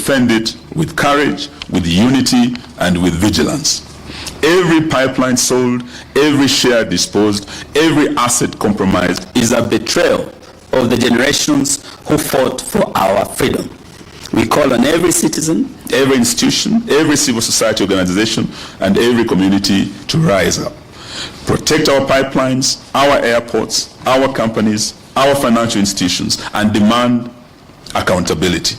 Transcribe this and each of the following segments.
defend it with courage, with unity, and with vigilance. Every pipeline sold, every share disposed, every asset compromised is a betrayal of the generations who fought for our freedom. We call on every citizen, every institution, every civil society organization, and every community to rise up. Protect our pipelines, our airports, our companies, our financial institutions, and demand accountability.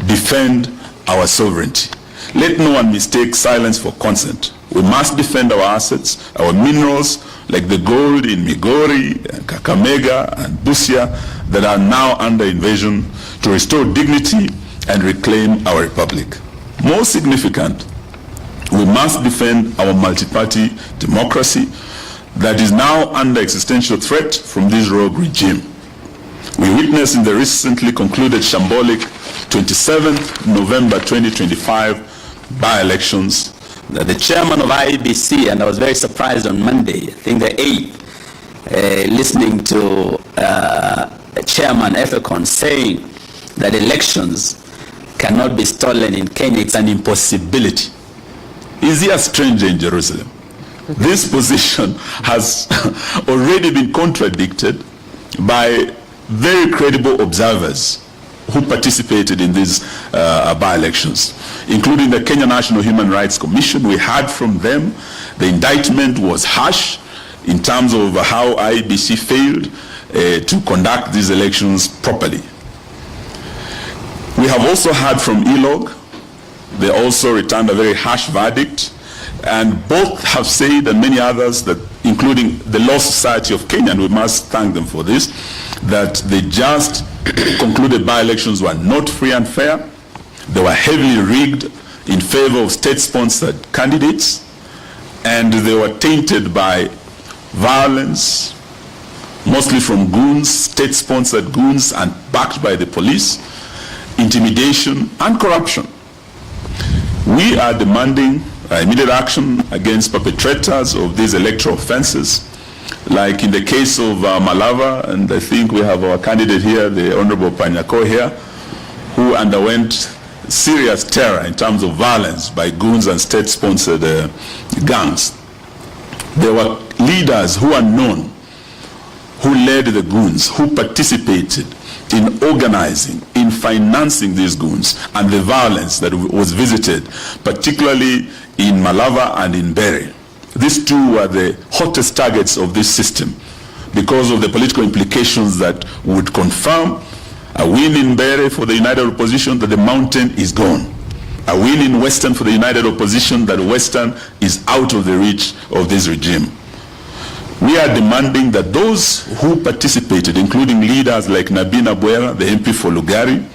Defend our sovereignty. Let no one mistake silence for consent. We must defend our assets, our minerals, like the gold in Migori, Kakamega, and Busia, that are now under invasion, to restore dignity and reclaim our republic. More significant, we must defend our multi-party democracy that is now under existential threat from this rogue regime. We witnessed in the recently concluded shambolic 27th November 2025 by-elections that the chairman of IEBC, and I was very surprised on Monday, I think the 8th, listening to Chairman Ethekon saying that elections cannot be stolen in Kenya. It's an impossibility. Is he a stranger in Jerusalem? This position has already been contradicted by very credible observers who participated in these by-elections, including the Kenya National Human Rights Commission. We heard from them. The indictment was harsh in terms of how IEBC failed to conduct these elections properly. We have also heard from ELOG. They also returned a very harsh verdict, and both have said, and many others, that including the Law Society of Kenya, and we must thank them for this, that the just concluded by-elections were not free and fair. They were heavily rigged in favor of state-sponsored candidates, and they were tainted by violence, mostly from goons, state-sponsored goons, and backed by the police, intimidation, and corruption. We are demanding immediate action against perpetrators of these electoral offenses, like in the case of Wamalwa, and I think we have our candidate here, the Honorable Panyako here, who underwent serious terror in terms of violence by goons and state-sponsored gangs. There were leaders who are known, who led the goons, who participated in organizing, in financing these goons, and the violence that was visited, particularly in Wamalwa and in Mbeere. These two were the hottest targets of this system because of the political implications that would confirm a win in Mbeere for the United Opposition, that the mountain is gone. A win in Western for the United Opposition, that Western is out of the reach of this regime. We are demanding that those who participated, including leaders like Nabina Bwera, the MP for Lugari,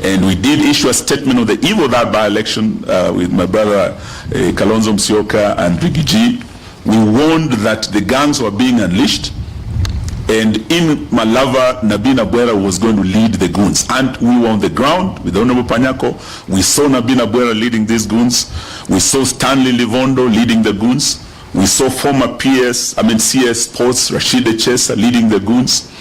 and we did issue a statement on the eve of that by-election with my brother Kalonzo Musyoka and Rigiji. We warned that the gangs were being unleashed, and in Wamalwa, Nabina Bwera was going to lead the goons. And we were on the ground with Honorable Panyako. We saw Nabina Bwera leading these goons. We saw Stanley Livondo leading the goons. We saw former CS Sports, Rashid Echesa leading the goons.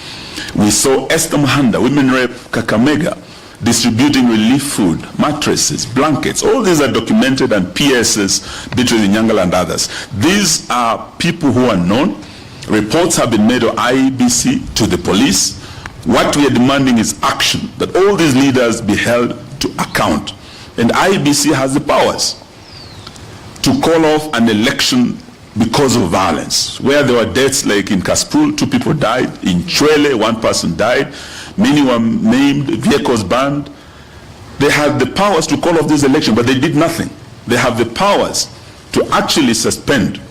We saw Esther Muhanda, Women Rep Kakamega, distributing relief food, mattresses, blankets. All these are documented, and PSs, Beatrice Nyangala and others. These are people who are known. Reports have been made of IEBC to the police. What we are demanding is action, that all these leaders be held to account. And IEBC has the powers to call off an election because of violence, where there were deaths like in Kaspul, 2 people died, in Chwele, 1 person died, many were maimed, vehicles burned. They had the powers to call off this election, but they did nothing. They have the powers to actually suspend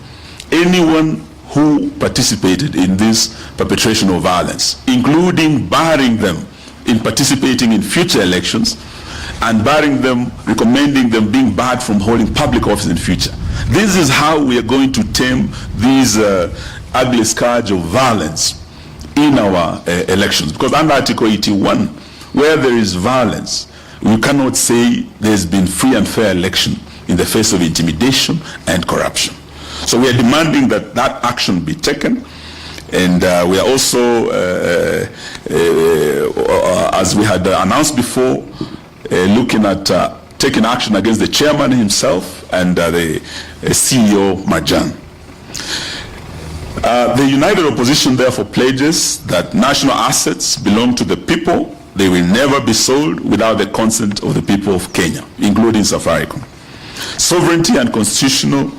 anyone who participated in this perpetration of violence, including barring them in participating in future elections, and barring them, recommending them being barred from holding public office in future. This is how we are going to tame these ugly scourge of violence in our elections. Because under Article 81, where there is violence, we cannot say there's been free and fair election in the face of intimidation and corruption. So we are demanding that that action be taken. And we are also, as we had announced before, looking at taking action against the chairman himself and the CEO Marjan. The united opposition therefore pledges that national assets belong to the people. They will never be sold without the consent of the people of Kenya, including Safaricom. Sovereignty and constitutional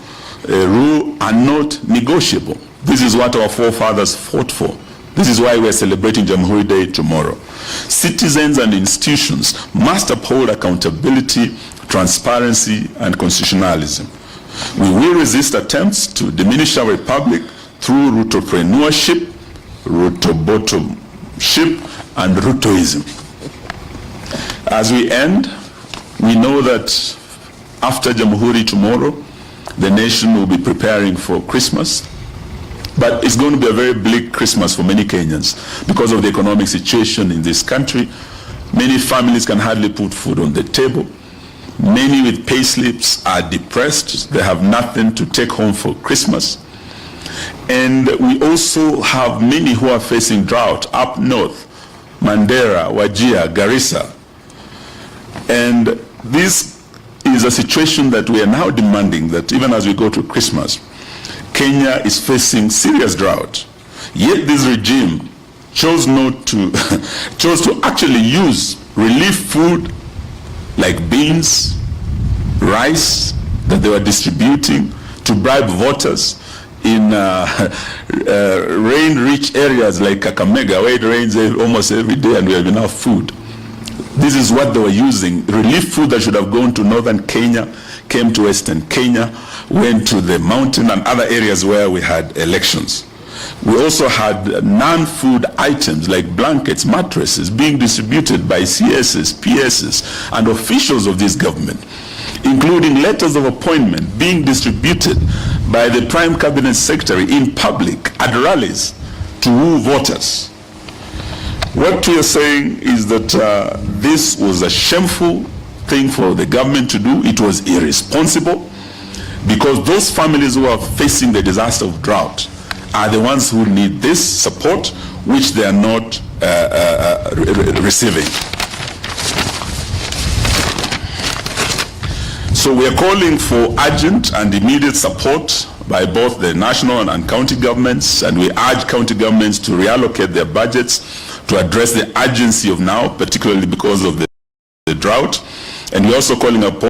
rule are not negotiable. This is what our forefathers fought for. This is why we are celebrating Jamhuri Day tomorrow. Citizens and institutions must uphold accountability, transparency, and constitutionalism. We will resist attempts to diminish our republic through Rutopreneurship, Rutobotomship, and Rutoism. As we end, we know that after Jamhuri tomorrow, the nation will be preparing for Christmas. But it's going to be a very bleak Christmas for many Kenyans because of the economic situation in this country. Many families can hardly put food on the table. Many with pay slips are depressed. They have nothing to take home for Christmas. And we also have many who are facing drought up north, Mandera, Wajir, Garissa. And this is a situation that we are now demanding that even as we go to Christmas, Kenya is facing serious drought. Yet this regime chose to actually use relief food like beans, rice that they were distributing to bribe voters in rain-rich areas like Kakamega, where it rains almost every day and we have enough food. This is what they were using. Relief food that should have gone to northern Kenya came to western Kenya, went to the mountain and other areas where we had elections. We also had non-food items like blankets, mattresses being distributed by CSs, PSs, and officials of this government, including letters of appointment being distributed by the Prime Cabinet Secretary in public at rallies to woo voters. What we are saying is that this was a shameful thing for the government to do. It was irresponsible because those families who are facing the disaster of drought are the ones who need this support, which they are not receiving. So we are calling for urgent and immediate support by both the national and county governments, and we urge county governments to reallocate their budgets to address the urgency of now, particularly because of the drought. And we're also calling upon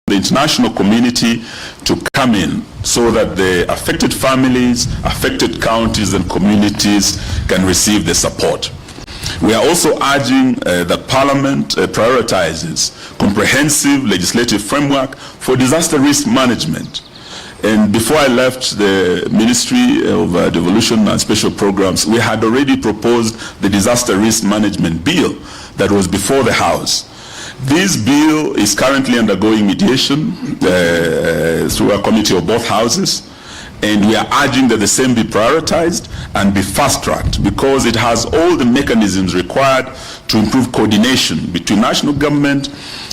the international community to come in so that the affected families, affected counties and communities can receive the support. We are also urging that Parliament prioritizes comprehensive legislative framework for disaster risk management. And before I left the Ministry of Devolution and Special Programs, we had already proposed the disaster risk management bill that was before the House. This bill is currently undergoing mediation through a committee of both houses, and we are urging that the same be prioritized and be fast-tracked because it has all the mechanisms required to improve coordination between national government,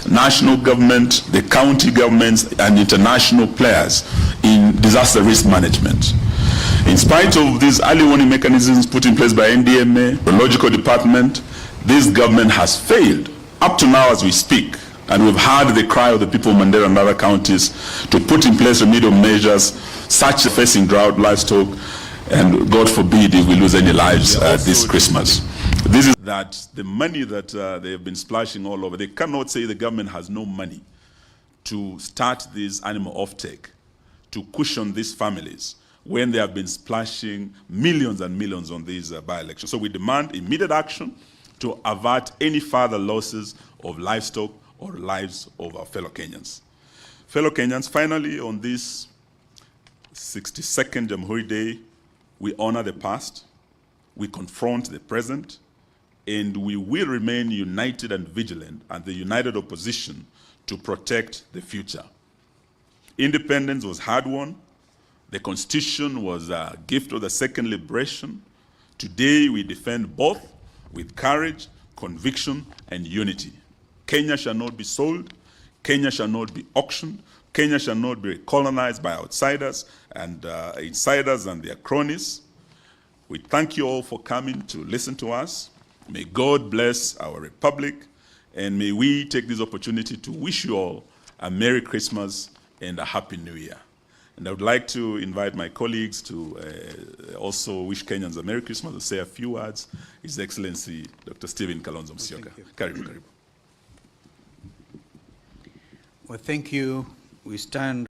the county governments, and international players in disaster risk management. In spite of these early warning mechanisms put in place by NDMA, the Logical Department, this government has failed up to now as we speak. And we've heard the cry of the people of Mandera and other counties to put in place remedial measures such as facing drought, livestock, and God forbid if we lose any lives this Christmas. This is that the money that they have been splashing all over, they cannot say the government has no money to start this animal offtake, to cushion these families when they have been splashing millions and millions on these by-elections. So we demand immediate action to avert any further losses of livestock or lives of our fellow Kenyans. Fellow Kenyans, finally, on this 62nd Jamhuri Day, we honor the past, we confront the present, and we will remain united and vigilant and the united opposition to protect the future. Independence was hard-won. The Constitution was a gift of the second liberation. Today, we defend both with courage, conviction, and unity. Kenya shall not be sold. Kenya shall not be auctioned. Kenya shall not be colonized by outsiders and insiders and their cronies. We thank you all for coming to listen to us. May God bless our republic, and may we take this opportunity to wish you all a Merry Christmas and a Happy New Year. And I would like to invite my colleagues to also wish Kenyans a Merry Christmas and say a few words. His Excellency, Dr. Stephen Kalonzo Musyoka. Karibu, karibu. Well, thank you. We stand